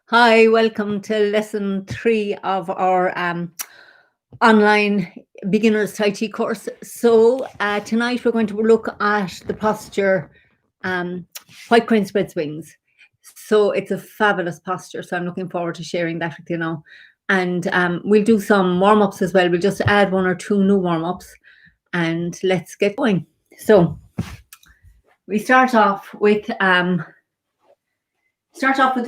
Hi, welcome to lesson 3 of our online beginner's Tai Chi course. So tonight we're going to look at the posture white crane spread wings. So it's a fabulous posture. So I'm looking forward to sharing that with you now. And we'll do some warm-ups as well. We'll just add 1 or 2 new warm-ups and let's get going. So we start off with the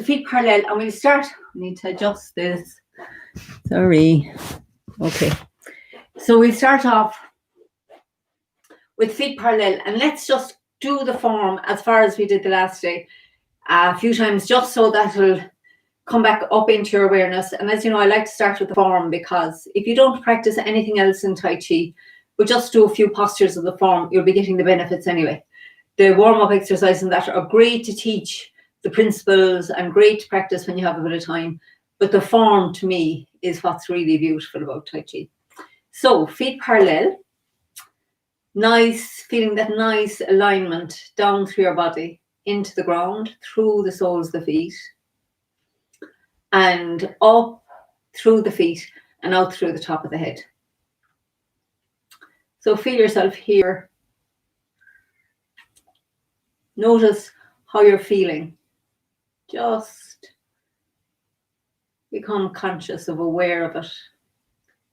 feet parallel, and we'll start. I need to adjust this. Sorry. Okay. So we'll start off with feet parallel, and let's just do the form as far as we did the last day a few times, just so that will come back up into your awareness. And as you know, I like to start with the form, because if you don't practice anything else in Tai Chi, but just do a few postures of the form, you'll be getting the benefits anyway. The warm-up exercises and that are great to teach the principles and great to practice when you have a bit of time. But the form, to me, is what's really beautiful about Tai Chi. So, feet parallel. Nice, feeling that nice alignment down through your body, into the ground, through the soles of the feet, and up through the feet, and out through the top of the head. So feel yourself here. Notice how you're feeling. Just become conscious of, aware of it.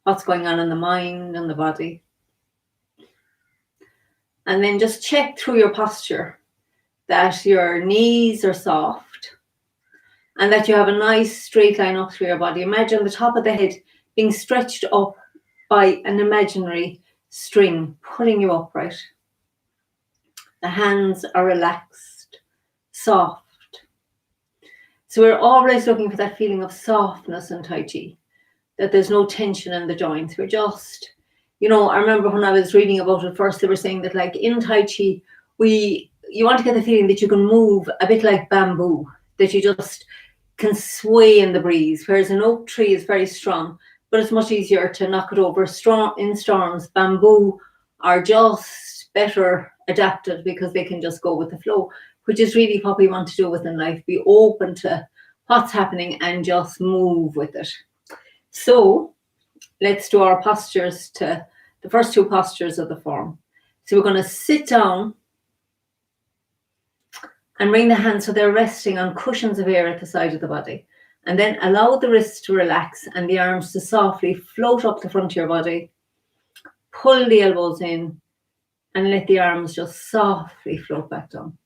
What's going on in the mind and the body. And then just check through your posture that your knees are soft and that you have a nice straight line up through your body. Imagine the top of the head being stretched up by an imaginary string pulling you upright. The hands are relaxed, soft. So we're always looking for that feeling of softness in Tai Chi, that there's no tension in the joints. We're just, I remember when I was reading about it first, they were saying that like in Tai Chi, you want to get the feeling that you can move a bit like bamboo, that you just can sway in the breeze, whereas an oak tree is very strong, but it's much easier to knock it over. In storms, bamboo are just better adapted because they can just go with the flow, which is really what we want to do within life. Be open to what's happening and just move with it. So let's do our postures, to the first 2 postures of the form. So we're going to sit down and bring the hands so they're resting on cushions of air at the side of the body. And then allow the wrists to relax and the arms to softly float up the front of your body. Pull the elbows in and let the arms just softly float back down.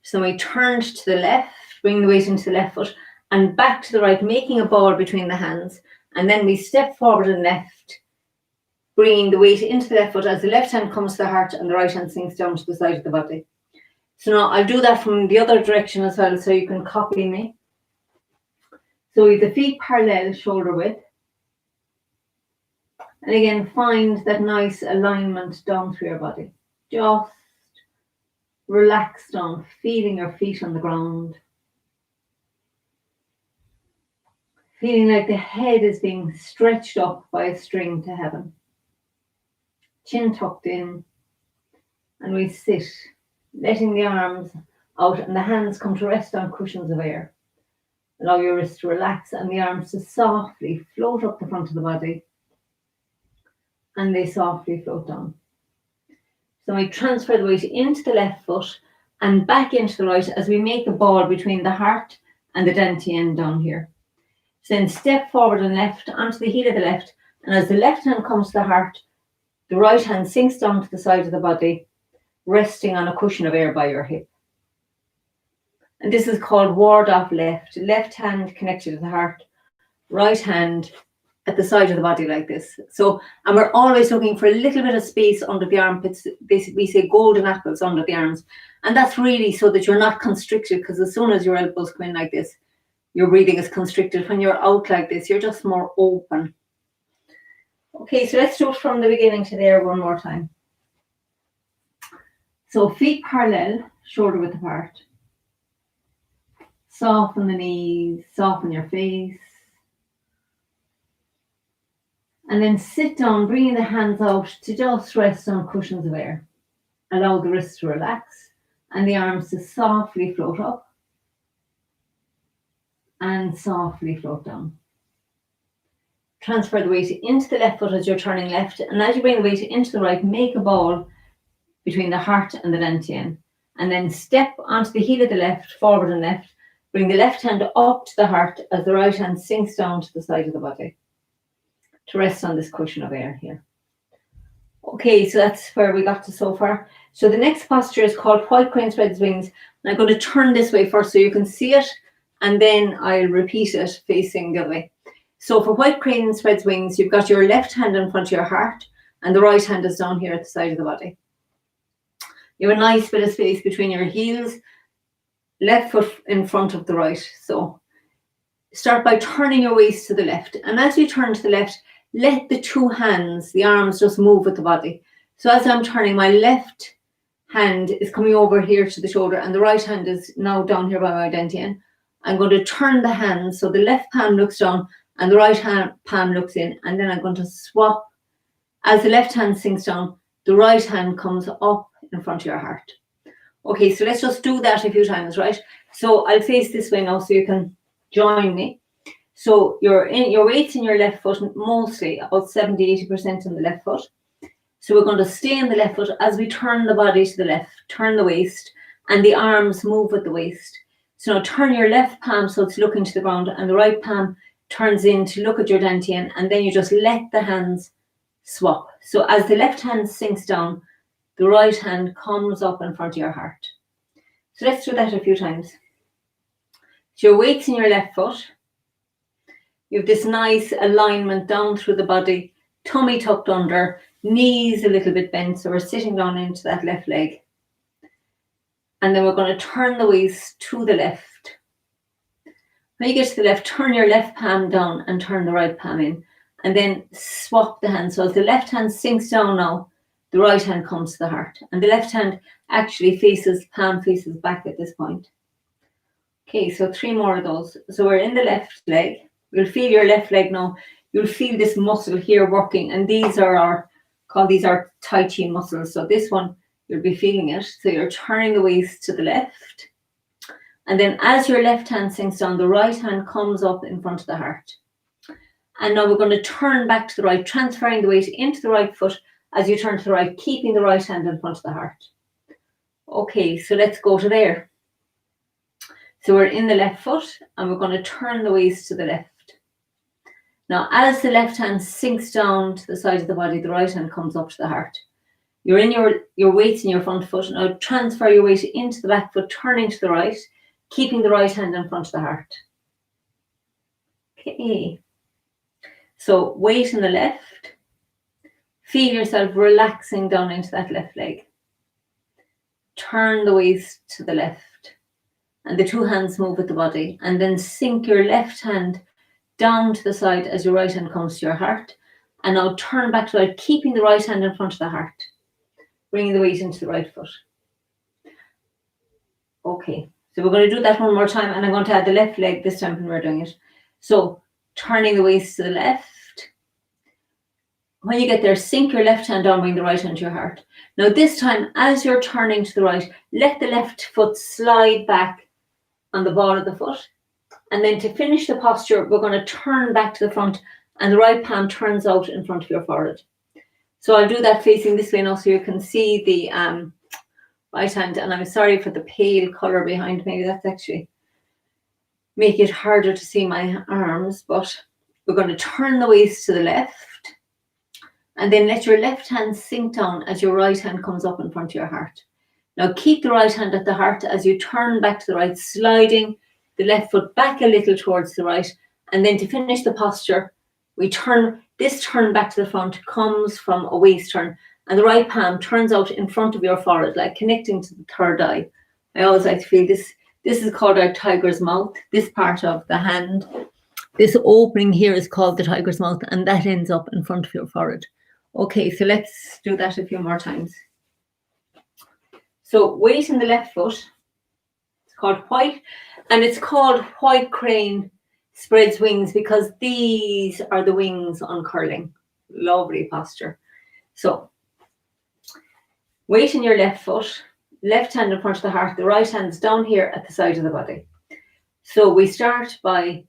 So we turned to the left, bring the weight into the left foot and back to the right, making a ball between the hands. And then we step forward and left, bringing the weight into the left foot as the left hand comes to the heart and the right hand sinks down to the side of the body. So now I'll do that from the other direction as well, so you can copy me. So with the feet parallel, shoulder width. And again, find that nice alignment down through your body. Just relax down, feeling your feet on the ground. Feeling like the head is being stretched up by a string to heaven. Chin tucked in. And we sit, letting the arms out and the hands come to rest on cushions of air. Allow your wrists to relax and the arms to softly float up the front of the body. And they softly float down. So we transfer the weight into the left foot and back into the right as we make a ball between the heart and the dantian down here. So then step forward and left onto the heel of the left, and as the left hand comes to the heart, the right hand sinks down to the side of the body, resting on a cushion of air by your hip. And this is called ward off left. Left hand connected to the heart, right hand at the side of the body like this. So, and we're always looking for a little bit of space under the armpits. We say golden apples under the arms. And that's really so that you're not constricted, because as soon as your elbows come in like this, your breathing is constricted. When you're out like this, you're just more open. Okay, so let's do it from the beginning to there one more time. So feet parallel, shoulder width apart. Soften the knees, soften your face. And then sit down, bringing the hands out to just rest on cushions of air. Allow the wrists to relax and the arms to softly float up. and softly float down. Transfer the weight into the left foot as you're turning left, and as you bring the weight into the right, make a ball between the heart and the dantian, and then step onto the heel of the left, forward and left. Bring the left hand up to the heart as the right hand sinks down to the side of the body to rest on this cushion of air here. Okay, so that's where we got to so far. So the next posture is called white crane spreads wings. And I'm going to turn this way first so you can see it, and then I'll repeat it facing the other way. So for white crane spreads wings, you've got your left hand in front of your heart, and the right hand is down here at the side of the body. You have a nice bit of space between your heels, left foot in front of the right. So start by turning your waist to the left. And as you turn to the left, let the two hands, the arms, just move with the body. So as I'm turning, my left hand is coming over here to the shoulder, and the right hand is now down here by my dantian. I'm going to turn the hands so the left palm looks down and the right hand palm looks in, and then I'm going to swap. As the left hand sinks down, the right hand comes up in front of your heart. Okay, so let's just do that a few times, right? So I'll face this way now so you can join me. So your weight's in your left foot, mostly about 70-80% in the left foot. So we're going to stay in the left foot as we turn the body to the left, turn the waist, and the arms move with the waist. So now turn your left palm so it's looking to the ground, and the right palm turns in to look at your dantian, and then you just let the hands swap. So as the left hand sinks down, the right hand comes up in front of your heart. So let's do that a few times. So your weight's in your left foot. You have this nice alignment down through the body, tummy tucked under, knees a little bit bent, so we're sitting down into that left leg. And then we're going to turn the waist to the left. When you get to the left, turn your left palm down and turn the right palm in. And then swap the hands. So as the left hand sinks down now, the right hand comes to the heart. And the left hand actually palm faces back at this point. Okay, so 3 more of those. So we're in the left leg. You'll feel your left leg now. You'll feel this muscle here working. And these are our Tai Chi muscles. So this one, you'll be feeling it. So you're turning the waist to the left. And then as your left hand sinks down, the right hand comes up in front of the heart. And now we're going to turn back to the right, transferring the weight into the right foot as you turn to the right, keeping the right hand in front of the heart. Okay, so let's go to there. So we're in the left foot, and we're going to turn the waist to the left. Now, as the left hand sinks down to the side of the body, the right hand comes up to the heart. You're in your weight's in your front foot. Now transfer your weight into the back foot, turning to the right, keeping the right hand in front of the heart. Okay. So weight in the left. Feel yourself relaxing down into that left leg. Turn the waist to the left. And the two hands move with the body. And then sink your left hand down to the side as your right hand comes to your heart. And now turn back to the right, keeping the right hand in front of the heart. Bringing the weight into the right foot. Okay, so we're going to do that one more time, and I'm going to add the left leg this time when we're doing it. So turning the waist to the left. When you get there, sink your left hand down, bring the right hand to your heart. Now this time, as you're turning to the right, let the left foot slide back on the ball of the foot. And then to finish the posture, we're going to turn back to the front, and the right palm turns out in front of your forehead. So I'll do that facing this way now so you can see the right hand. And I'm sorry for the pale colour behind me. That's actually make it harder to see my arms. But we're going to turn the waist to the left. And then let your left hand sink down as your right hand comes up in front of your heart. Now keep the right hand at the heart as you turn back to the right, sliding the left foot back a little towards the right. And then to finish the posture, we turn. This turn back to the front comes from a waist turn, and the right palm turns out in front of your forehead, like connecting to the third eye. I always like to feel this. This is called our tiger's mouth. This part of the hand, this opening here is called the tiger's mouth, and that ends up in front of your forehead. Okay, so let's do that a few more times. So weight in the left foot. It's called white, and it's called white crane spreads wings because these are the wings uncurling. Lovely posture. So weight in your left foot, left hand in front of the heart, the right hand's down here at the side of the body. So we start by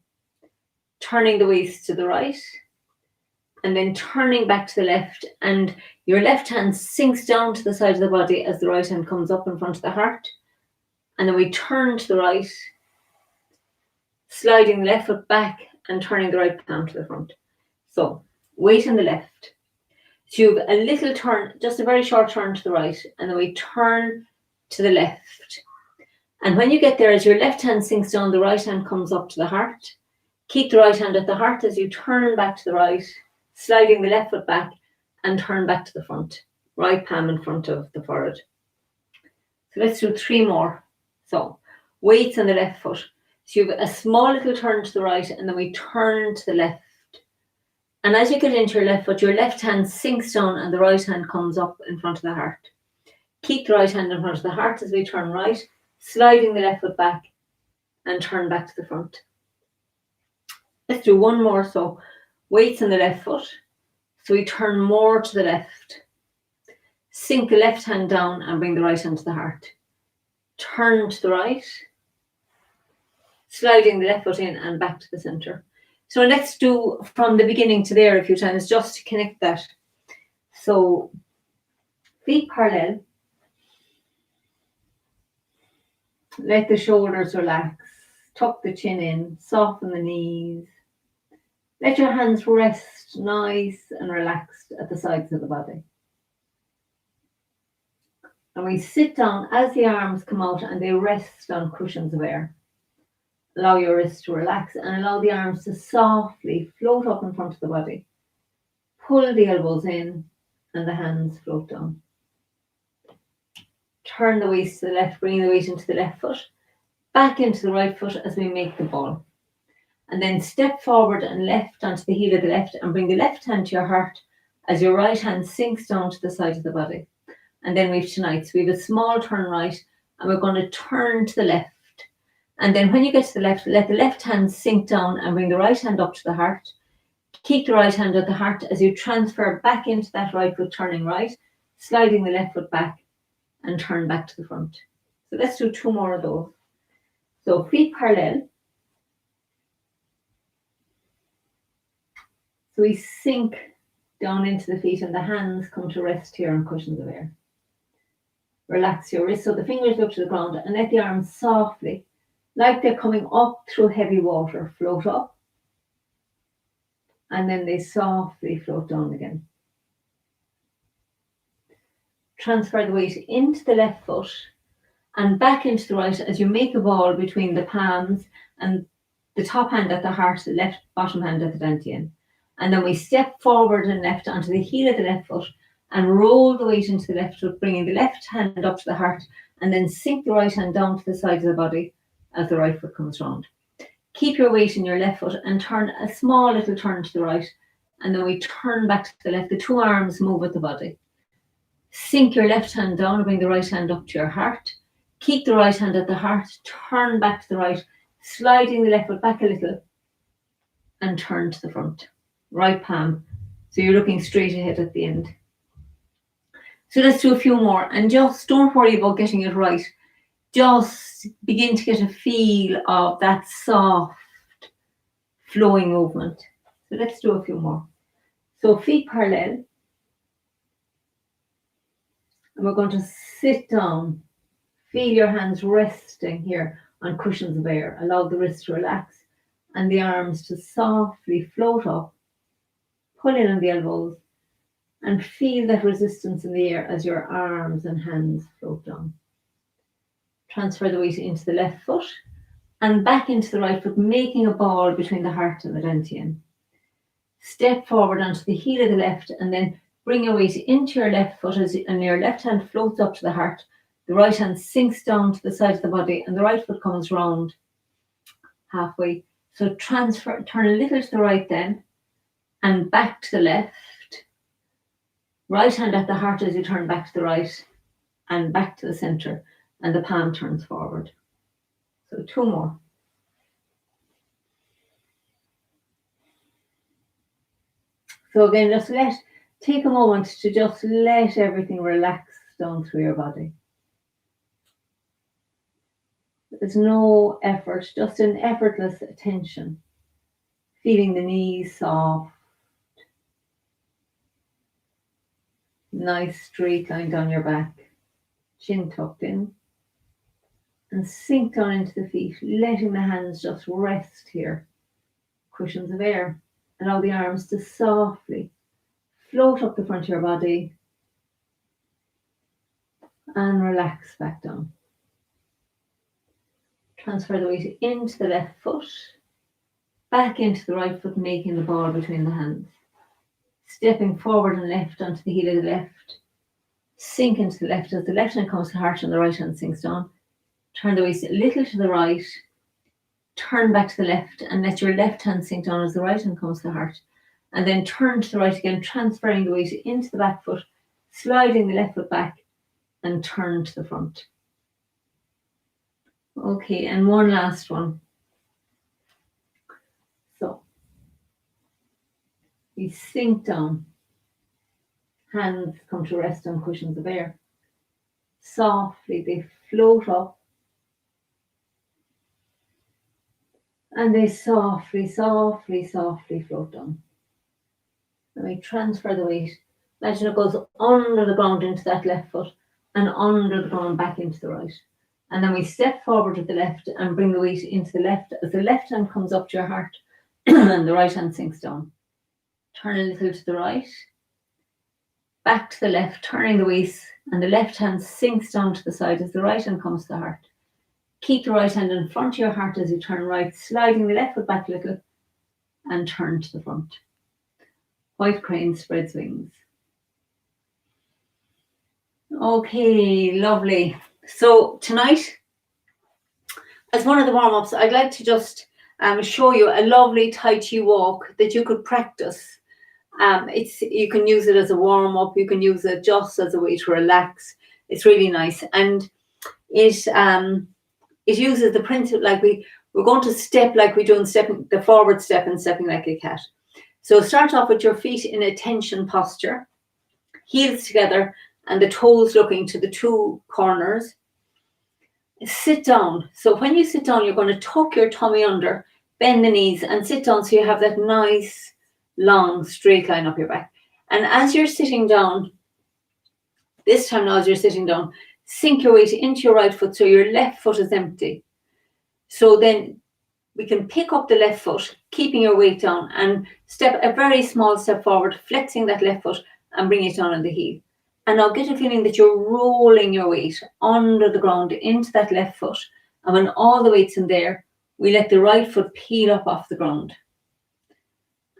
turning the waist to the right and then turning back to the left, and your left hand sinks down to the side of the body as the right hand comes up in front of the heart. And then we turn to the right, sliding the left foot back and turning the right palm to the front. So weight on the left. So you have a little turn, just a very short turn to the right, and then we turn to the left. And when you get there, as your left hand sinks down, the right hand comes up to the heart. Keep the right hand at the heart as you turn back to the right, sliding the left foot back and turn back to the front. Right palm in front of the forehead. So let's do 3 more. So weights on the left foot. So you have a small little turn to the right, and then we turn to the left. And as you get into your left foot, your left hand sinks down and the right hand comes up in front of the heart. Keep the right hand in front of the heart as we turn right, sliding the left foot back and turn back to the front. Let's do 1 more. So weights on the left foot. So we turn more to the left. Sink the left hand down and bring the right hand to the heart. Turn to the right, sliding the left foot in and back to the center. So let's do from the beginning to there a few times just to connect that. So feet parallel. Let the shoulders relax. Tuck the chin in. Soften the knees. Let your hands rest nice and relaxed at the sides of the body. And we sit down as the arms come out and they rest on cushions of air. Allow your wrists to relax and allow the arms to softly float up in front of the body. Pull the elbows in and the hands float down. Turn the waist to the left, bring the weight into the left foot, back into the right foot as we make the ball. And then step forward and left onto the heel of the left and bring the left hand to your heart as your right hand sinks down to the side of the body. And then we have tonight. So we have a small turn right and we're going to turn to the left. And then when you get to the left, let the left hand sink down and bring the right hand up to the heart. Keep the right hand at the heart as you transfer back into that right foot, turning right, sliding the left foot back and turn back to the front. So let's do 2 more of those. So feet parallel. So we sink down into the feet and the hands come to rest here on cushions of air. Relax your wrists so the fingers go to the ground and let the arms softly, like they're coming up through heavy water, float up. And then they softly float down again. Transfer the weight into the left foot and back into the right as you make a ball between the palms and the top hand at the heart, the left bottom hand at the dantian. And then we step forward and left onto the heel of the left foot and roll the weight into the left foot, bringing the left hand up to the heart and then sink the right hand down to the sides of the body as the right foot comes round. Keep your weight in your left foot and turn a small little turn to the right. And then we turn back to the left. The 2 arms move with the body. Sink your left hand down and bring the right hand up to your heart. Keep the right hand at the heart. Turn back to the right, sliding the left foot back a little and turn to the front. Right palm. So you're looking straight ahead at the end. So let's do a few more and just don't worry about getting it right. Just begin to get a feel of that soft flowing movement. So let's do a few more. So feet parallel. And we're going to sit down. Feel your hands resting here on cushions of air. Allow the wrists to relax and the arms to softly float up. Pull in on the elbows and feel that resistance in the air as your arms and hands float down. Transfer the weight into the left foot and back into the right foot, making a ball between the heart and the dantian. Step forward onto the heel of the left and then bring your weight into your left foot and your left hand floats up to the heart. The right hand sinks down to the side of the body and the right foot comes round halfway. So transfer, turn a little to the right then and back to the left. Right hand at the heart as you turn back to the right and back to the center. And the palm turns forward. So 2 more. So again, just take a moment to just let everything relax down through your body. There's no effort, just an effortless attention. Feeling the knees soft, nice straight line down your back, chin tucked in, and sink down into the feet, letting the hands just rest here. Cushions of air. Allow the arms to softly float up the front of your body and relax back down. Transfer the weight into the left foot, back into the right foot, making the ball between the hands. Stepping forward and left onto the heel of the left. Sink into the left as the left hand comes to heart and the right hand sinks down. Turn the waist a little to the right. Turn back to the left and let your left hand sink down as the right hand comes to heart. And then turn to the right again, transferring the weight into the back foot, sliding the left foot back and turn to the front. Okay, and one last one. So, we sink down. Hands come to rest on cushions of air. Softly, they float up. And they softly, softly, softly float down. And we transfer the weight. Imagine it goes under the ground into that left foot and under the ground back into the right. And then we step forward with the left and bring the weight into the left as the left hand comes up to your heart and the right hand sinks down. Turn a little to the right. Back to the left, turning the waist, and the left hand sinks down to the side as the right hand comes to the heart. Keep the right hand in front of your heart as you turn right, sliding the left foot back a little and turn to the front. White crane spreads wings. Okay, lovely. So tonight, as one of the warm-ups, I'd like to just show you a lovely Tai Chi walk that you could practice. You can use it as a warm-up, you can use it just as a way to relax. It's really nice. And it uses the principle, like we're going to step like we do in stepping, the forward step and stepping like a cat. So start off with your feet in a tension posture, heels together and the toes looking to the two corners. Sit down. So when you sit down, you're going to tuck your tummy under, bend the knees and sit down so you have that nice, long, straight line up your back. And as you're sitting down, this time now as you're sitting down, sink your weight into your right foot so your left foot is empty. So then we can pick up the left foot, keeping your weight down and step a very small step forward, flexing that left foot and bring it down on the heel. And now get a feeling that you're rolling your weight under the ground into that left foot. And when all the weight's in there, we let the right foot peel up off the ground.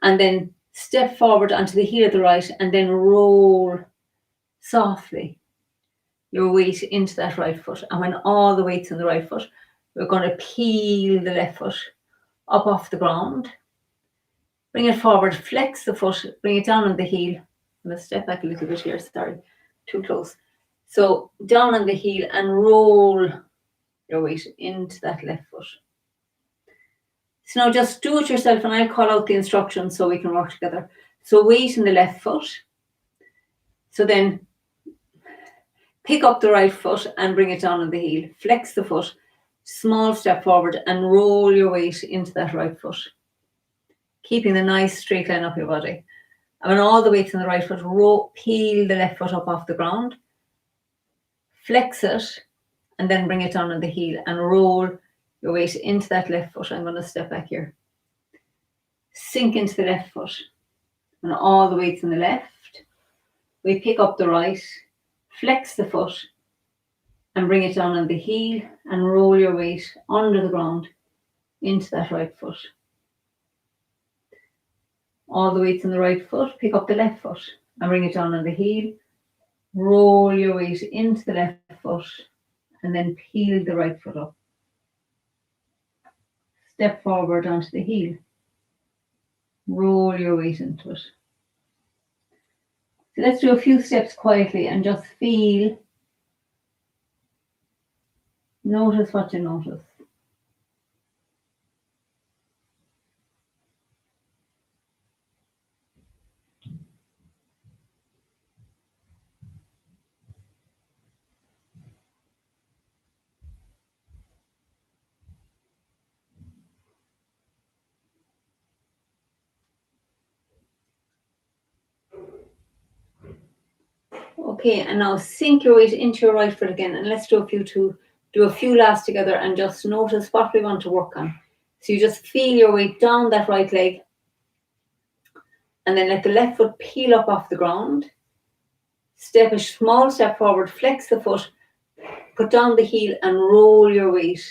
And then step forward onto the heel of the right and then roll softly your weight into that right foot. And when all the weight's in the right foot, we're going to peel the left foot up off the ground. Bring it forward, flex the foot, bring it down on the heel. I'm going to step back a little bit here, sorry, too close. So down on the heel and roll your weight into that left foot. So now just do it yourself and I'll call out the instructions so we can work together. So weight in the left foot. So then pick up the right foot and bring it down on the heel. Flex the foot, small step forward and roll your weight into that right foot. Keeping the nice straight line up your body. And when all the weight's in the right foot, peel the left foot up off the ground. Flex it and then bring it down on the heel and roll your weight into that left foot. I'm going to step back here. Sink into the left foot. And all the weight's in the left. We pick up the right, flex the foot and bring it down on the heel and roll your weight under the ground into that right foot. All the weight's in the right foot, pick up the left foot and bring it down on the heel. Roll your weight into the left foot and then peel the right foot up. Step forward onto the heel. Roll your weight into it. So let's do a few steps quietly and just feel. Notice what you notice. Okay, and now sink your weight into your right foot again, and let's do a few last together and just notice what we want to work on. So you just feel your weight down that right leg, and then let the left foot peel up off the ground. Step a small step forward, flex the foot, put down the heel and roll your weight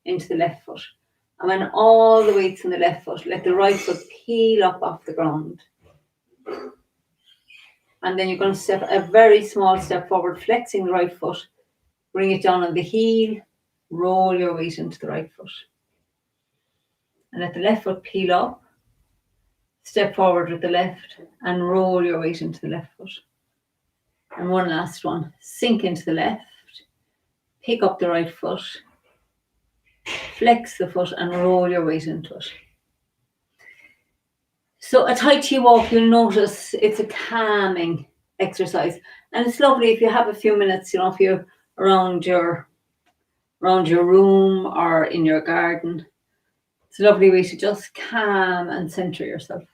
into the left foot. And when all the weight's in the left foot, let the right foot peel up off the ground. And then you're going to step a very small step forward, flexing the right foot, bring it down on the heel, roll your weight into the right foot. And let the left foot peel up, step forward with the left and roll your weight into the left foot. And one last one, sink into the left, pick up the right foot, flex the foot and roll your weight into it. So a Tai Chi walk, you'll notice it's a calming exercise. And it's lovely if you have a few minutes, if you're around your room or in your garden. It's a lovely way to just calm and center yourself.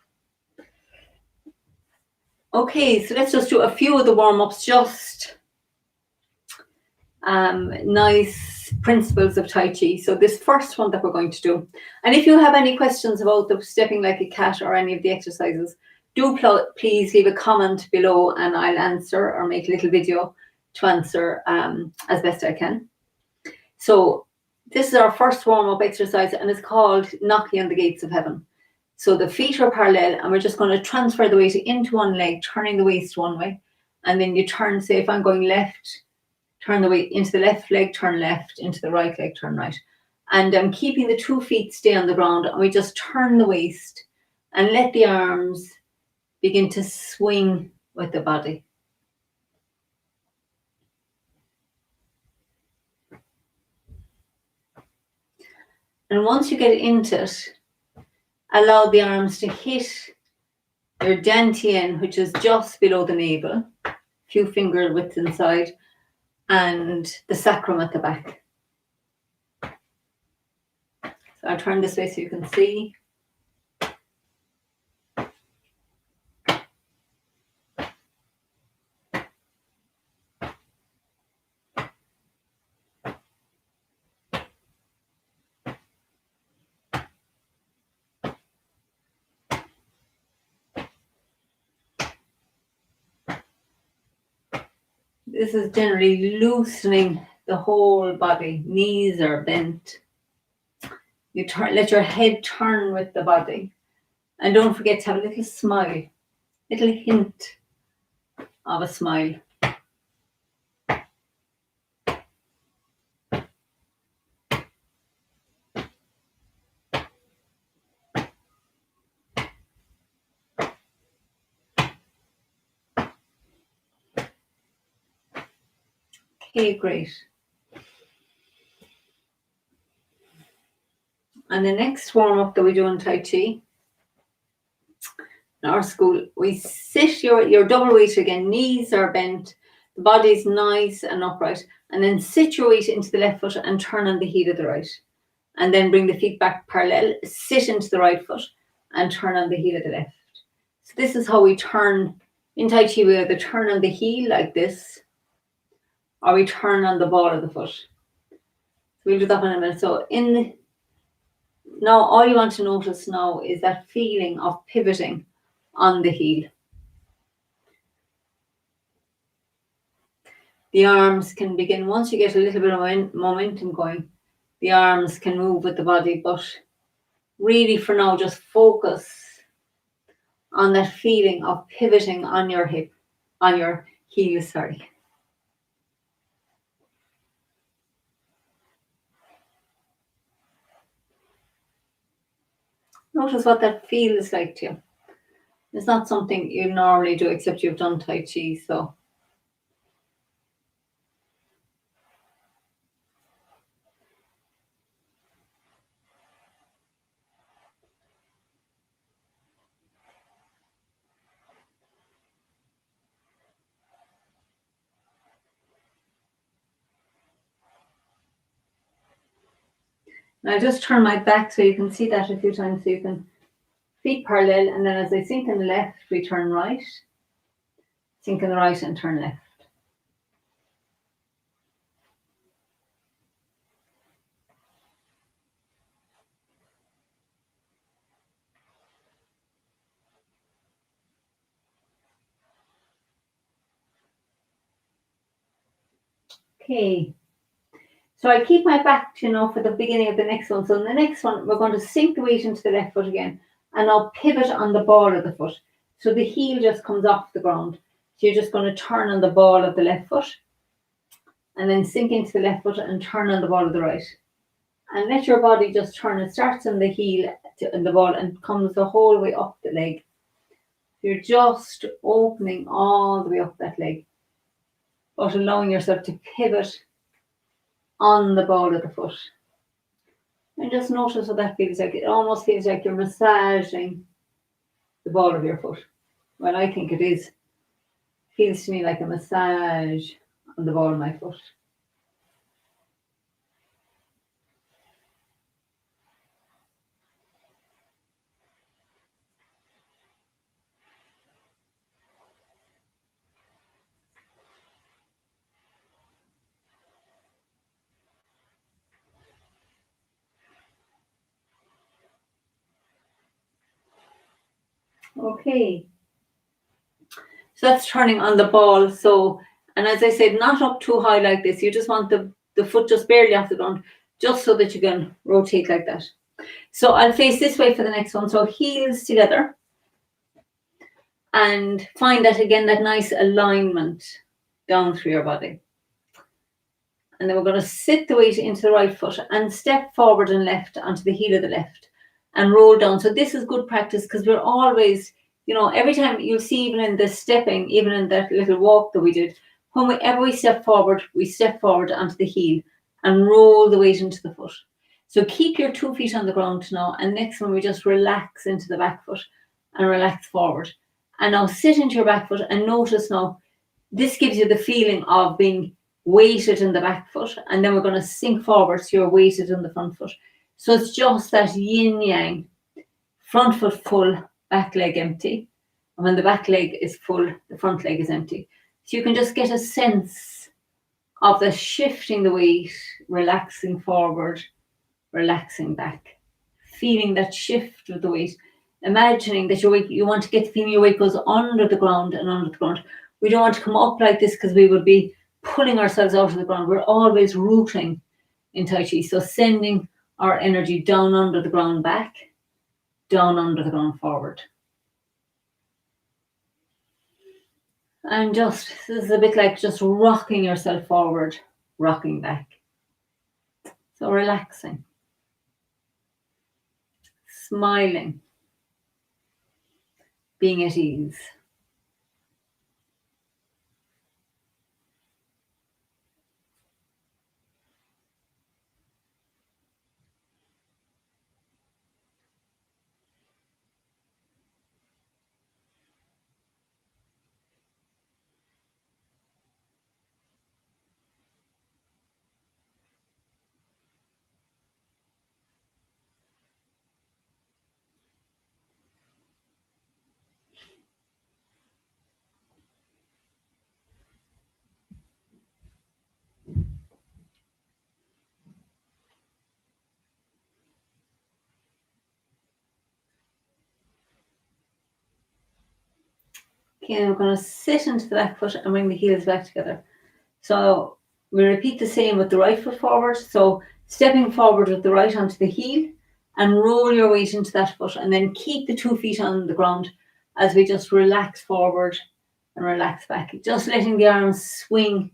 Okay, so let's just do a few of the warm-ups, just nice principles of Tai Chi. So this first one that we're going to do, and if you have any questions about the stepping like a cat or any of the exercises, do please leave a comment below and I'll answer or make a little video to answer as best I can. So this is our first warm-up exercise and it's called Knocking on the Gates of Heaven. So the feet are parallel and we're just going to transfer the weight into one leg, turning the waist one way. And then you turn, say if I'm going left, turn the weight into the left leg, turn left, into the right leg, turn right. And I'm keeping the 2 feet stay on the ground and we just turn the waist and let the arms begin to swing with the body. And once you get into it, allow the arms to hit your dantian, which is just below the navel, a few finger widths inside, and the sacrum at the back. So I'll turn this way so you can see. This is generally loosening the whole body. Knees are bent. You let your head turn with the body. And don't forget to have a little smile, little hint of a smile. Okay, great. And the next warm-up that we do in Tai Chi, in our school, we sit your double weight again, knees are bent, the body's nice and upright, and then sit your weight into the left foot and turn on the heel of the right. And then bring the feet back parallel, sit into the right foot and turn on the heel of the left. So this is how we turn. In Tai Chi, we either turn on the heel like this, or we turn on the ball of the foot. So we'll do that in a minute. So now all you want to notice now is that feeling of pivoting on the heel. The arms can begin, once you get a little bit of momentum going, the arms can move with the body, but really for now just focus on that feeling of pivoting on your hip, on your heel, sorry. Notice what that feels like to you. It's not something you normally do, except you've done Tai Chi, so. Now I just turn my back so you can see that a few times, so you can feet parallel, and then as I sink in the left, we turn right, sink in the right and turn left. Okay. So I keep my back chin off at the beginning of the next one. So in the next one, we're going to sink the weight into the left foot again. And I'll pivot on the ball of the foot. So the heel just comes off the ground. So you're just going to turn on the ball of the left foot. And then sink into the left foot and turn on the ball of the right. And let your body just turn. It starts on the heel and the ball and comes the whole way up the leg. You're just opening all the way up that leg, but allowing yourself to pivot on the ball of the foot. And just notice what that feels like. It almost feels like you're massaging the ball of your foot. Well, I think it is. It feels to me like a massage on the ball of my foot. Okay. So that's turning on the ball. So, and as I said, not up too high like this. You just want the foot just barely off the ground, just so that you can rotate like that. So I'll face this way for the next one. So heels together. And find that again, that nice alignment down through your body. And then we're going to sit the weight into the right foot and step forward and left onto the heel of the left and roll down. So this is good practice because we're always, every time you'll see, even in the stepping, even in that little walk that we did, whenever we step forward onto the heel and roll the weight into the foot. So keep your 2 feet on the ground now. And next one, we just relax into the back foot and relax forward. And now sit into your back foot and notice now, this gives you the feeling of being weighted in the back foot. And then we're going to sink forward so you're weighted in the front foot. So it's just that yin yang, front foot full, back leg empty. And when the back leg is full, the front leg is empty. So you can just get a sense of the shifting the weight, relaxing forward, relaxing back, feeling that shift of the weight. Imagining that your weight, you want to get the feeling your weight goes under the ground and under the ground. We don't want to come up like this because we would be pulling ourselves out of the ground. We're always rooting in Tai Chi. So sending our energy down under the ground back, down under the ground forward. And this is a bit like just rocking yourself forward, rocking back. So relaxing. Smiling. Being at ease. Okay, we're going to sit into the back foot and bring the heels back together. So we repeat the same with the right foot forward. So stepping forward with the right onto the heel and roll your weight into that foot and then keep the 2 feet on the ground as we just relax forward and relax back. Just letting the arms swing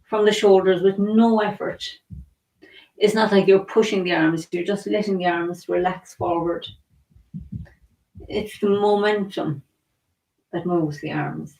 from the shoulders with no effort. It's not like you're pushing the arms, you're just letting the arms relax forward. It's the momentum that moves the arms.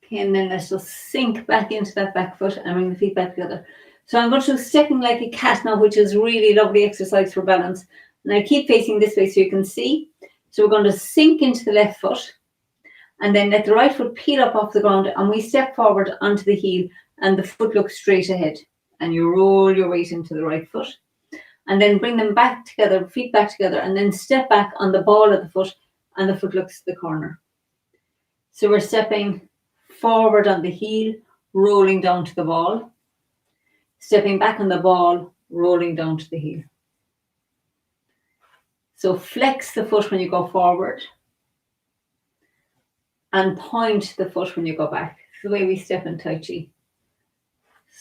Okay, and then let's just sink back into that back foot and bring the feet back together. So I'm going to do stepping like a cat now, which is really lovely exercise for balance. And I keep facing this way so you can see. So we're going to sink into the left foot and then let the right foot peel up off the ground, and we step forward onto the heel and the foot looks straight ahead, and you roll your weight into the right foot and then bring them back together, feet back together, and then step back on the ball of the foot and the foot looks to the corner. So we're stepping forward on the heel, rolling down to the ball, stepping back on the ball, rolling down to the heel. So flex the foot when you go forward and point the foot when you go back. It's the way we step in Tai Chi.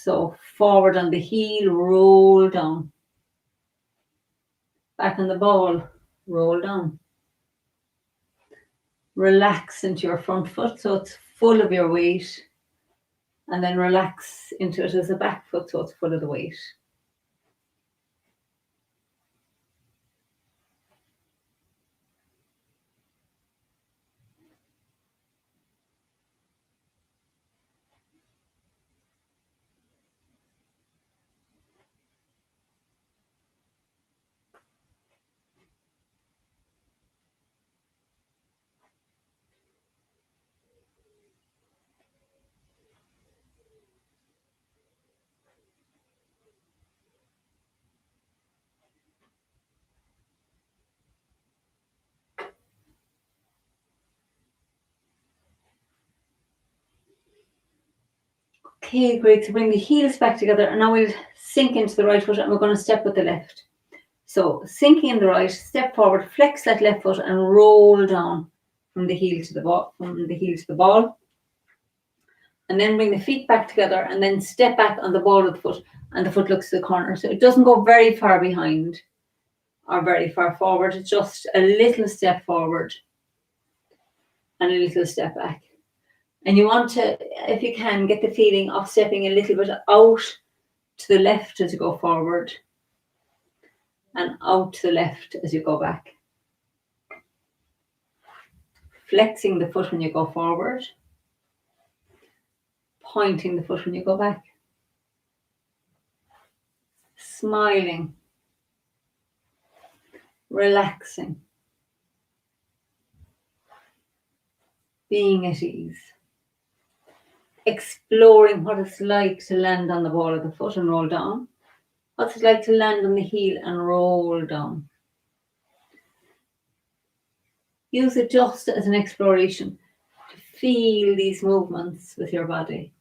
So forward on the heel, roll down. Back on the ball, roll down. Relax into your front foot so it's full of your weight. And then relax into it as a back foot so it's full of the weight. Okay, great. So bring the heels back together and now we'll sink into the right foot and we're going to step with the left. So sinking in the right, step forward, flex that left foot and roll down from the heel to the ball, And then bring the feet back together and then step back on the ball of the foot and the foot looks to the corner. So it doesn't go very far behind or very far forward. It's just a little step forward and a little step back. And you want to, if you can, get the feeling of stepping a little bit out to the left as you go forward and out to the left as you go back. Flexing the foot when you go forward, pointing the foot when you go back, smiling, relaxing, being at ease, exploring what it's like to land on the ball of the foot and roll down, what's it like to land on the heel and roll down. Use it just as an exploration to feel these movements with your body.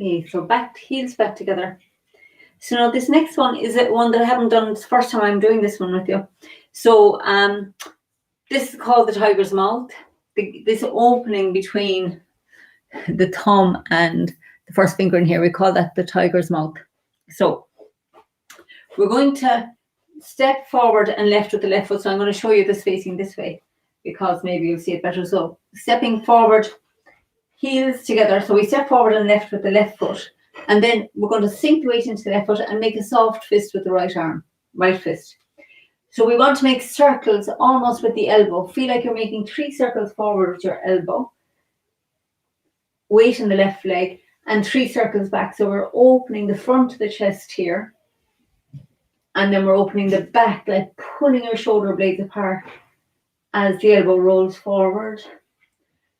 Okay, so back, heels back together. So now this next one is one that I haven't done. It's the first time I'm doing this one with you. So this is called the tiger's mouth. This opening between the thumb and the first finger in here, we call that the tiger's mouth. So we're going to step forward and left with the left foot. So I'm going to show you this facing this way because maybe you'll see it better. So stepping forward, heels together. So we step forward and left with the left foot. And then we're going to sink the weight into the left foot and make a soft fist with the right arm, right fist. So we want to make circles almost with the elbow. Feel like you're making 3 circles forward with your elbow. Weight in the left leg and 3 circles back. So we're opening the front of the chest here. And then we're opening the back, like pulling your shoulder blades apart as the elbow rolls forward.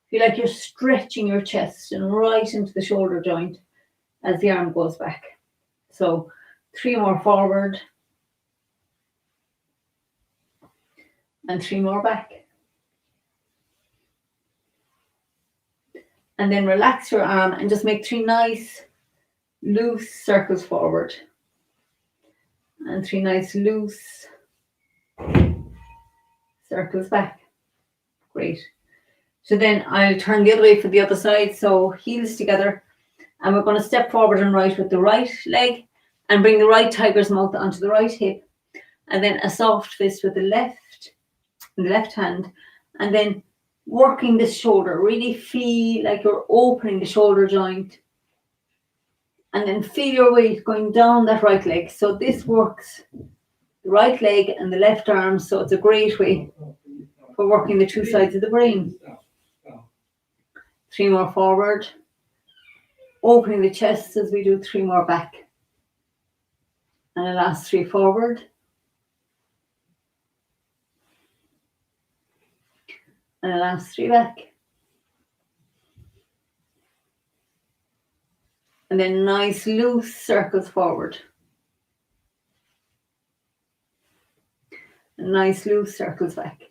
Feel like you're stretching your chest and right into the shoulder joint as the arm goes back. So 3 more forward and 3 more back. And then relax your arm and just make 3 nice loose circles forward And 3 nice loose circles back. Great. So then I'll turn the other way for the other side. So heels together. And we're going to step forward and right with the right leg and bring the right tiger's mouth onto the right hip. And then a soft fist with the left hand. And then working the shoulder. Really feel like you're opening the shoulder joint. And then feel your weight going down that right leg. So this works the right leg and the left arm. So it's a great way for working the two sides of the brain. 3 more forward. Opening the chest as we do 3 more back. And the last 3 forward. And the last 3 back. And then nice loose circles forward. And nice loose circles back.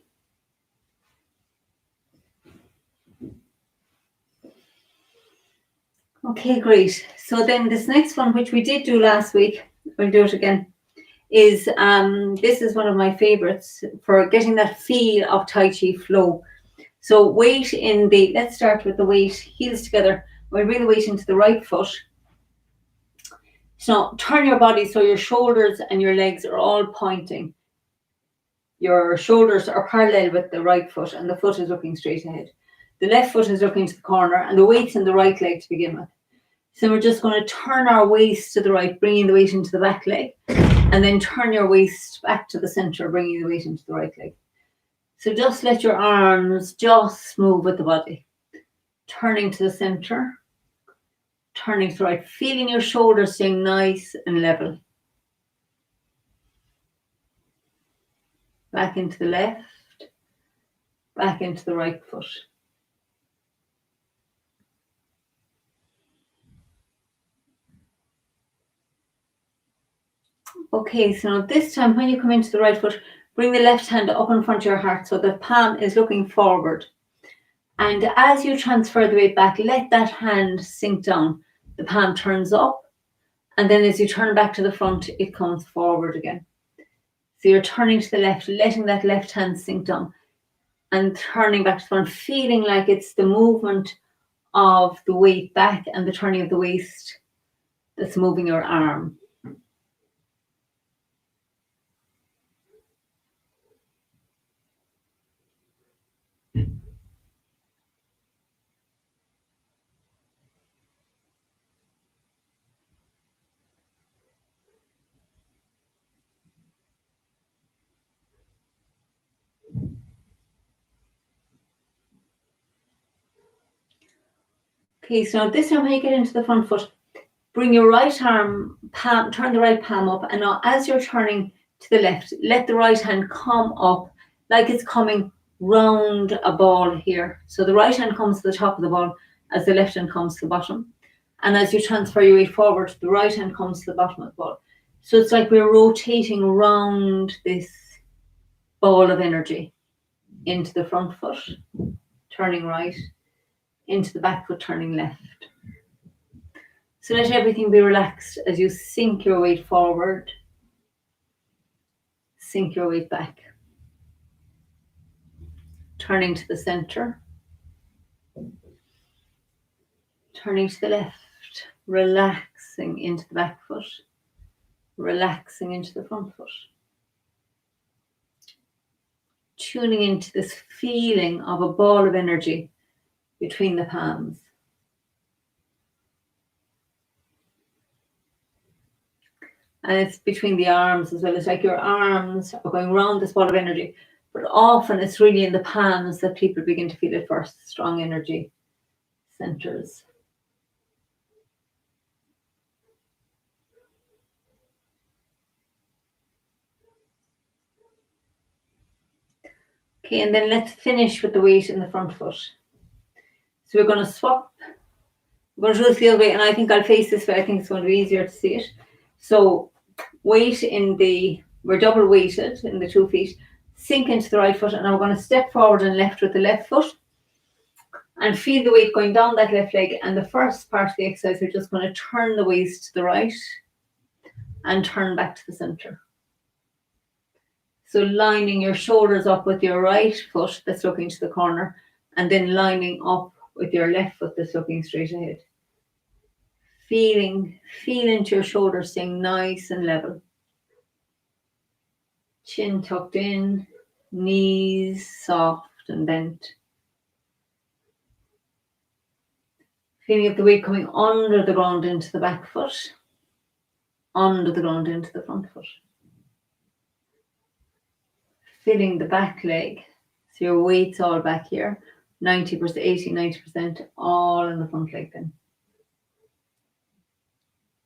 Okay, great. So then this next one, which we did do last week, we'll do it again, is this is one of my favorites for getting that feel of Tai Chi flow. So weight in the, let's start with the weight, heels together. We'll bring the weight into the right foot. So turn your body so your shoulders and your legs are all pointing. Your shoulders are parallel with the right foot and the foot is looking straight ahead. The left foot is looking to the corner and the weight's in the right leg to begin with. So we're just going to turn our waist to the right, bringing the weight into the back leg, and then turn your waist back to the center, bringing the weight into the right leg. So just let your arms just move with the body. Turning to the center, turning to the right, feeling your shoulders staying nice and level. Back into the left, back into the right foot. Okay, so now this time when you come into the right foot, bring the left hand up in front of your heart so the palm is looking forward. And as you transfer the weight back, let that hand sink down. The palm turns up, and then as you turn back to the front, it comes forward again. So you're turning to the left, letting that left hand sink down, and turning back to the front, feeling like it's the movement of the weight back and the turning of the waist that's moving your arm. Okay, so this time when you get into the front foot, bring your right arm, palm, turn the right palm up, and now as you're turning to the left, let the right hand come up like it's coming round a ball here. So the right hand comes to the top of the ball as the left hand comes to the bottom. And as you transfer your weight forward, the right hand comes to the bottom of the ball. So it's like we're rotating around this ball of energy into the front foot, turning right, into the back foot, turning left. So let everything be relaxed as you sink your weight forward, sink your weight back. Turning to the center, turning to the left, relaxing into the back foot, relaxing into the front foot. Tuning into this feeling of a ball of energy between the palms. And it's between the arms as well. It's like your arms are going around this ball of energy, but often it's really in the palms that people begin to feel it first. Strong energy centers. Okay, and then let's finish with the weight in the front foot. So we're going to swap. We're going to do this the other way, and I think I'll face this way. I think it's going to be easier to see it. So weight in the, we're double weighted in the 2 feet. Sink into the right foot, and I'm going to step forward and left with the left foot. And feel the weight going down that left leg. And the first part of the exercise, we're just going to turn the waist to the right. and turn back to the center. So lining your shoulders up with your right foot that's looking to the corner, and then lining up with your left foot that's looking straight ahead. Feel into your shoulders, staying nice and level. Chin tucked in, knees soft and bent. Feeling up the weight coming under the ground into the back foot, under the ground into the front foot. Feeling the back leg. So your weight's all back here. 90%, 80-90% all in the front leg then.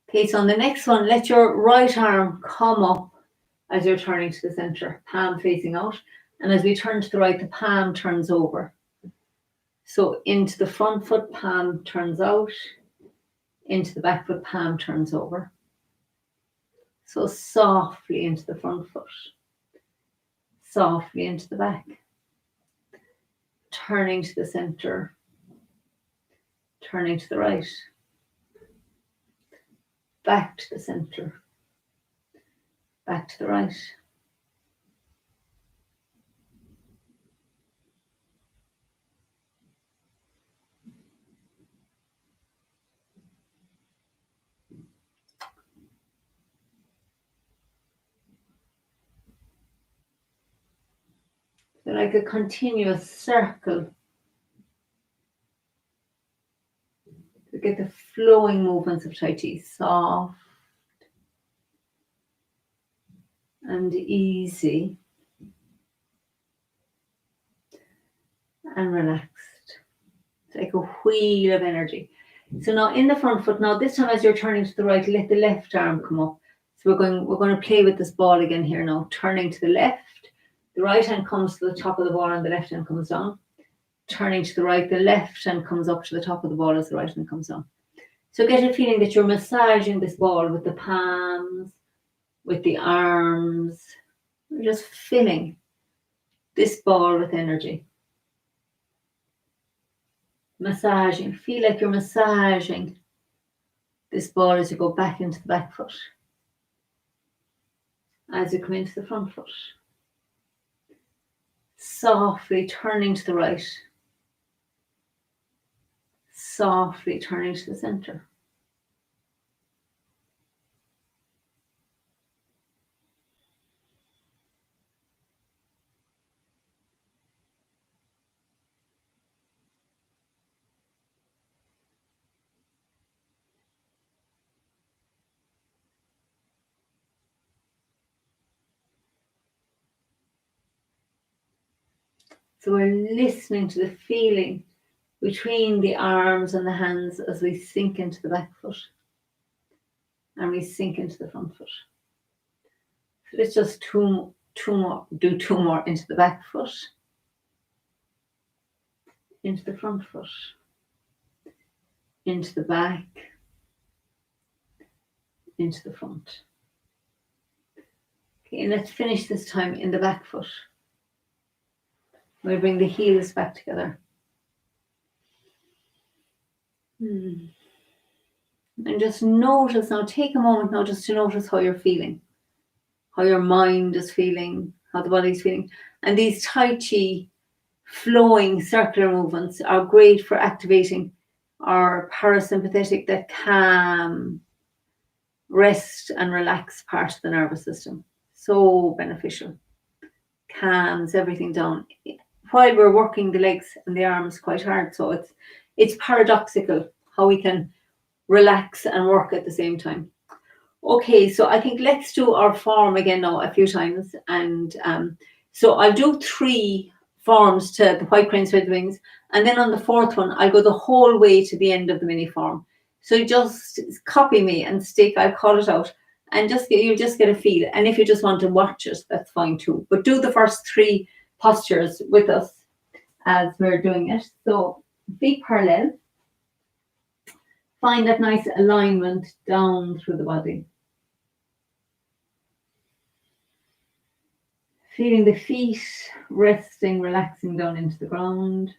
Okay, so on the next one, let your right arm come up as you're turning to the center, palm facing out. And as we turn to the right, the palm turns over. So into the front foot, palm turns out. Into the back foot, palm turns over. So softly into the front foot. Softly into the back. Turning to the center. Turning to the right. Back to the center. Back to the right. So like a continuous circle. To get the flowing movements of Tai Chi, soft and easy and relaxed. It's like a wheel of energy. So now in the front foot, now this time as you're turning to the right, let the left arm come up. So we're going to play with this ball again here now, turning to the left. The right hand comes to the top of the ball and the left hand comes down. Turning to the right, the left hand comes up to the top of the ball as the right hand comes down. So get a feeling that you're massaging this ball with the palms, with the arms. We're just filling this ball with energy. Massaging. Feel like you're massaging this ball as you go back into the back foot. As you come into the front foot. Softly turning to the right. Softly turning to the center. So we're listening to the feeling between the arms and the hands as we sink into the back foot and we sink into the front foot. So let's just do two more into the back foot, into the front foot, into the back, into the front. Okay, and let's finish this time in the back foot. We'll bring the heels back together. And just notice now, take a moment now just to notice how you're feeling, how your mind is feeling, how the body's feeling. And these Tai Chi flowing circular movements are great for activating our parasympathetic, that calm, rest and relax part of the nervous system. So beneficial. Calms everything down while we're working the legs and the arms quite hard. So it's paradoxical how we can relax and work at the same time. Okay, so I think let's do our form again now a few times. And so I'll do 3 forms to the white crane spread wings. And then on the 4th one, I'll go the whole way to the end of the mini form. So just copy me and stick, I'll call it out. And you'll just get a feel. And if you just want to watch it, that's fine too. But do the first 3 postures with us as we're doing it. So feet parallel. Find that nice alignment down through the body. Feeling the feet resting, relaxing down into the ground.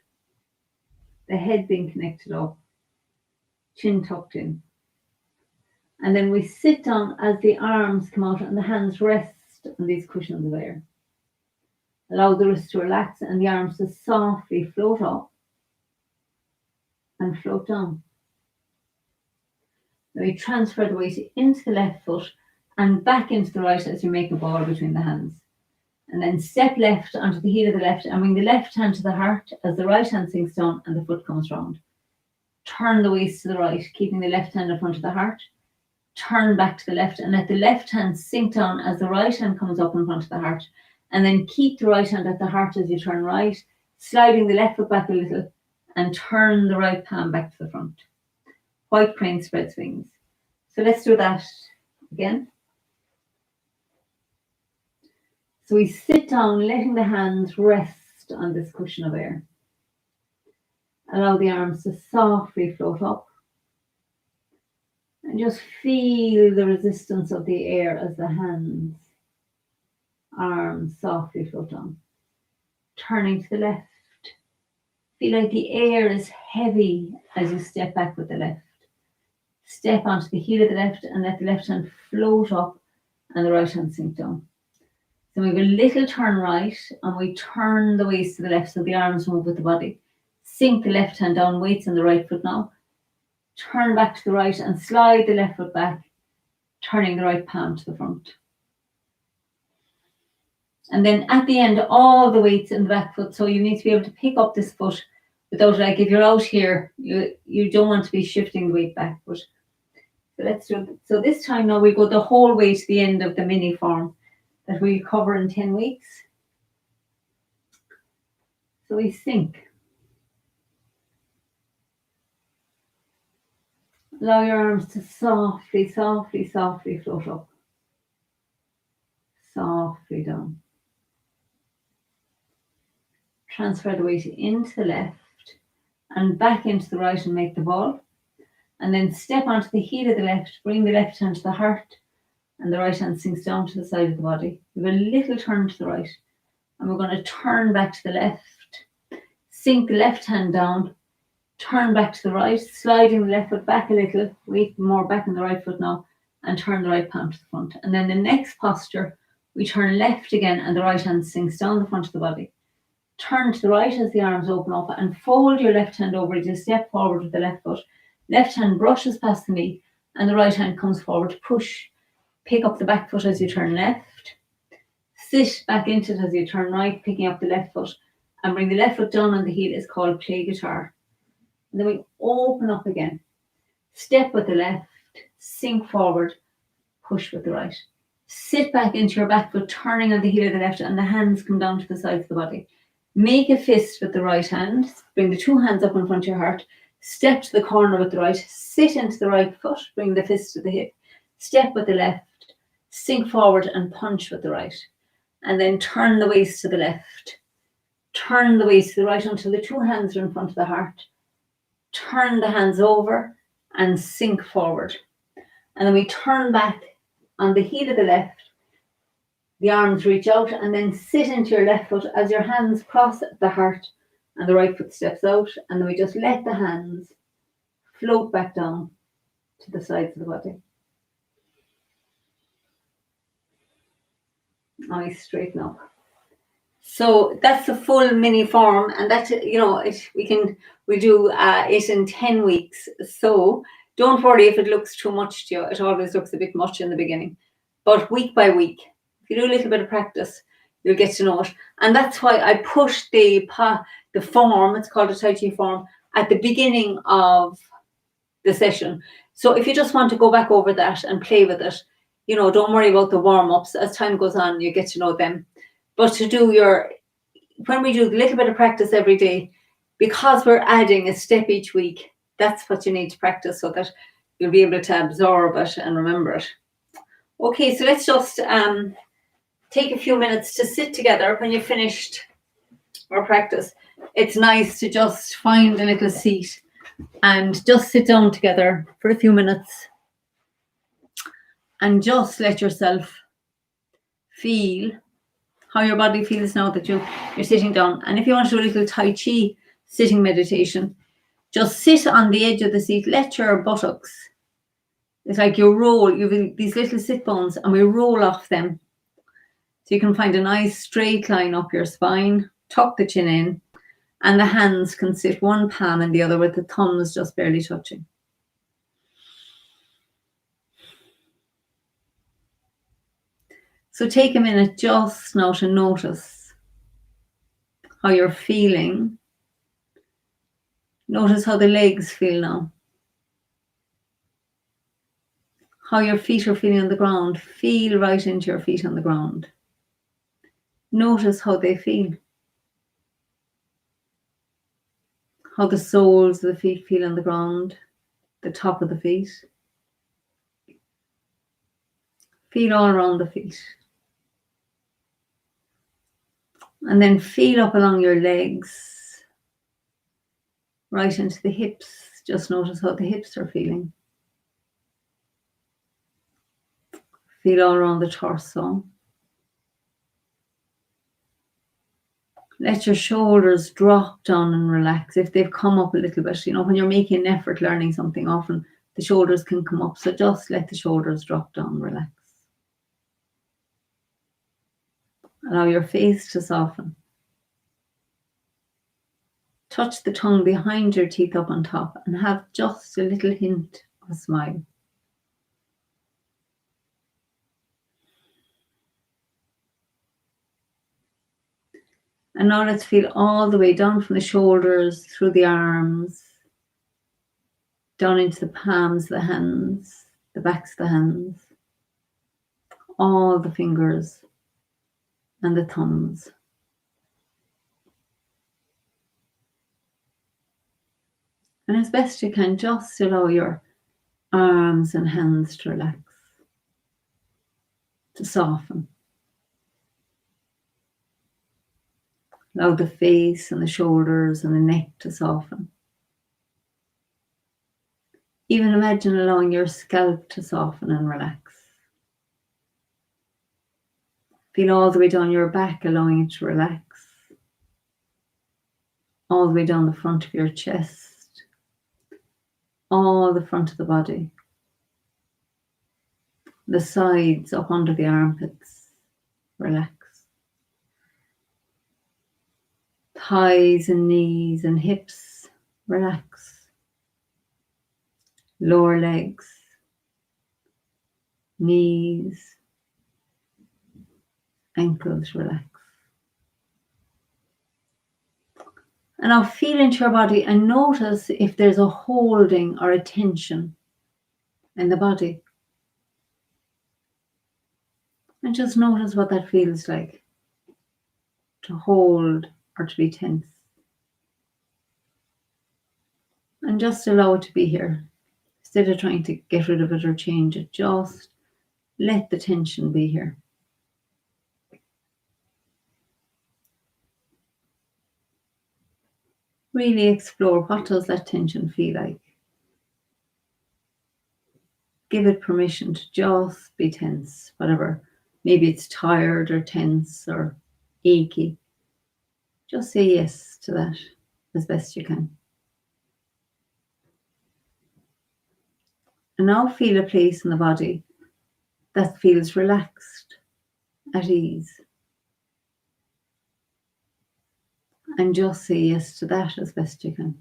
The head being connected up. Chin tucked in. And then we sit down as the arms come out and the hands rest on these cushions of air. Allow the wrists to relax and the arms to softly float up and float down. Then we transfer the weight into the left foot and back into the right as you make a ball between the hands. And then step left onto the heel of the left and bring the left hand to the heart as the right hand sinks down and the foot comes round. Turn the waist to the right, keeping the left hand in front of the heart. Turn back to the left and let the left hand sink down as the right hand comes up in front of the heart. And then keep the right hand at the heart as you turn right, sliding the left foot back a little and turn the right palm back to the front. White crane spreads wings. So let's do that again. So we sit down, letting the hands rest on this cushion of air. Allow the arms to softly float up. And just feel the resistance of the air as the hands, arms softly float down. Turning to the left. Feel like the air is heavy as you step back with the left. Step onto the heel of the left and let the left hand float up and the right hand sink down. So we have a little turn right and we turn the waist to the left so the arms move with the body. Sink the left hand down, weights on the right foot now. Turn back to the right and slide the left foot back, turning the right palm to the front. And then at the end, all the weights in the back foot. So you need to be able to pick up this foot without, like, if you're out here, you don't want to be shifting the weight back. But so let's do it. So this time now we go the whole way to the end of the mini form that we cover in 10 weeks. So we sink. Allow your arms to softly, softly, softly float up. Softly down. Transfer the weight into the left and back into the right and make the ball. And then step onto the heel of the left, bring the left hand to the heart and the right hand sinks down to the side of the body. We have a little turn to the right and we're going to turn back to the left. Sink the left hand down, turn back to the right, sliding the left foot back a little, weight more back on the right foot now, and turn the right palm to the front. And then the next posture, we turn left again and the right hand sinks down the front of the body. Turn to the right as the arms open up and fold your left hand over as you step forward with the left foot. Left hand brushes past the knee and the right hand comes forward, push. Pick up the back foot as you turn left. Sit back into it as you turn right, picking up the left foot and bring the left foot down on the heel. Is called play guitar. And then we open up again. Step with the left, sink forward, push with the right. Sit back into your back foot, turning on the heel of the left and the hands come down to the sides of the body. Make a fist with the right hand. Bring the two hands up in front of your heart. Step to the corner with the right. Sit into the right foot. Bring the fist to the hip. Step with the left. Sink forward and punch with the right. And then turn the waist to the left. Turn the waist to the right until the two hands are in front of the heart. Turn the hands over and sink forward. And then we turn back on the heel of the left. The arms reach out and then sit into your left foot as your hands cross the heart and the right foot steps out. And then we just let the hands float back down to the sides of the body. Nice, straighten up. So that's the full mini form, and that's, you know, we do it in 10 weeks. So don't worry if it looks too much to you. It always looks a bit much in the beginning, but week by week, if you do a little bit of practice, you'll get to know it. And that's why I pushed the form, it's called a Tai Chi form, at the beginning of the session. So if you just want to go back over that and play with it, you know, don't worry about the warm-ups. As time goes on, you get to know them. But to do when we do a little bit of practice every day, because we're adding a step each week, that's what you need to practice so that you'll be able to absorb it and remember it. Okay, so let's just take a few minutes to sit together when you've finished our practice. It's nice to just find a little seat and just sit down together for a few minutes and just let yourself feel how your body feels now that you're sitting down. And if you want to do a little Tai Chi sitting meditation, just sit on the edge of the seat, let your buttocks It's like you roll, you have these little sit bones and we roll off them. So you can find a nice straight line up your spine, tuck the chin in, and the hands can sit one palm in the other with the thumbs just barely touching. So take a minute just now to notice how you're feeling. Notice how the legs feel now. How your feet are feeling on the ground. Feel right into your feet on the ground. Notice how they feel. How the soles of the feet feel on the ground, the top of the feet. Feel all around the feet. And then feel up along your legs, right into the hips. Just notice how the hips are feeling. Feel all around the torso. Let your shoulders drop down and relax. If they've come up a little bit, when you're making an effort learning something, often the shoulders can come up. So just let the shoulders drop down, relax. Allow your face to soften. Touch the tongue behind your teeth up on top and have just a little hint of a smile. And now let's feel all the way down from the shoulders, through the arms, down into the palms of the hands, the backs of the hands, all the fingers and the thumbs. And as best you can, just allow your arms and hands to relax, to soften. Allow the face and the shoulders and the neck to soften. Even imagine allowing your scalp to soften and relax. Feel all the way down your back, allowing it to relax. All the way down the front of your chest. All the front of the body. The sides up under the armpits. Relax. Thighs and knees and hips. Relax. Lower legs. Knees. Ankles, relax. And now feel into your body and notice if there's a holding or a tension in the body. And just notice what that feels like, to hold or to be tense. And just allow it to be here. Instead of trying to get rid of it or change it, just let the tension be here. Really explore, what does that tension feel like? Give it permission to just be tense, whatever. Maybe it's tired or tense or achy. Just say yes to that as best you can. And now feel a place in the body that feels relaxed, at ease. And just say yes to that as best you can.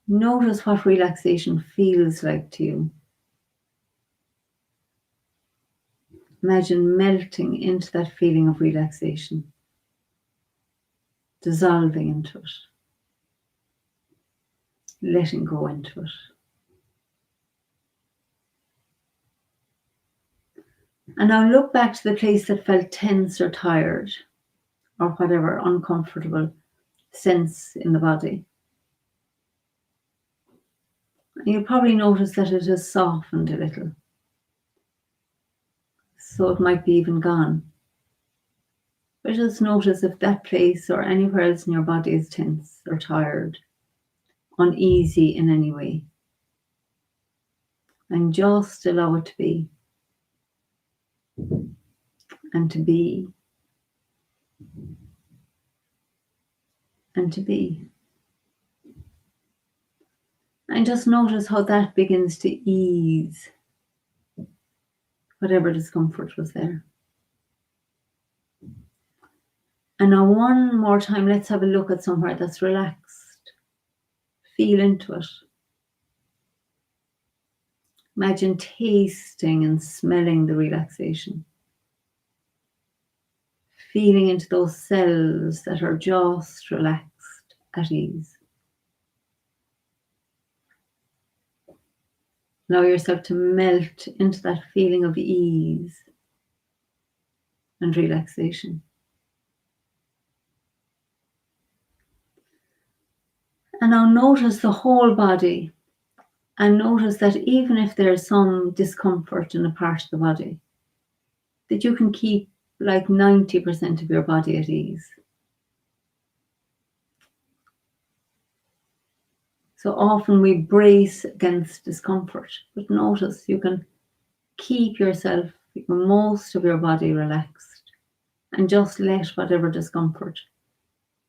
Notice what relaxation feels like to you. Imagine melting into that feeling of relaxation, dissolving into it, letting go into it. And now look back to the place that felt tense or tired or whatever uncomfortable sense in the body. And you'll probably notice that it has softened a little. So it might be even gone. But just notice if that place or anywhere else in your body is tense or tired, uneasy in any way. And just allow it to be. And to be. And to be. And just notice how that begins to ease whatever discomfort was there. And now one more time, let's have a look at somewhere that's relaxed. Feel into it. Imagine tasting and smelling the relaxation. Feeling into those cells that are just relaxed, at ease. Allow yourself to melt into that feeling of ease and relaxation. And now notice the whole body, and notice that even if there's some discomfort in a part of the body, that you can keep like 90% of your body at ease. So often we brace against discomfort, but notice you can keep yourself, most of your body relaxed, and just let whatever discomfort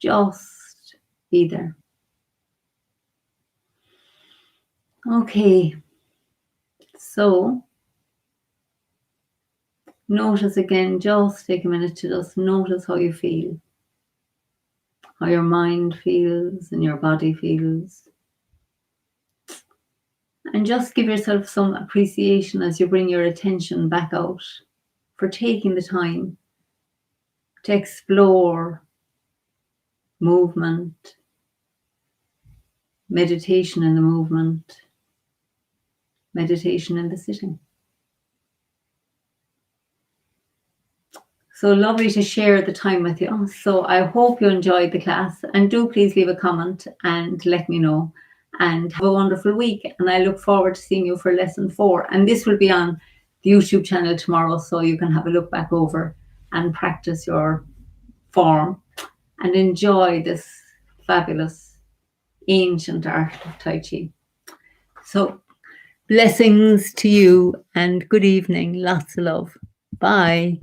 just be there. Okay, so notice again, just take a minute to just notice how you feel, how your mind feels and your body feels. And just give yourself some appreciation as you bring your attention back out for taking the time to explore movement, meditation in the movement, meditation in the sitting. So lovely to share the time with you. So I hope you enjoyed the class, and do please leave a comment and let me know, and have a wonderful week. And I look forward to seeing you for lesson 4. And this will be on the YouTube channel tomorrow, so you can have a look back over and practice your form and enjoy this fabulous ancient art of Tai Chi. So blessings to you and good evening. Lots of love. Bye.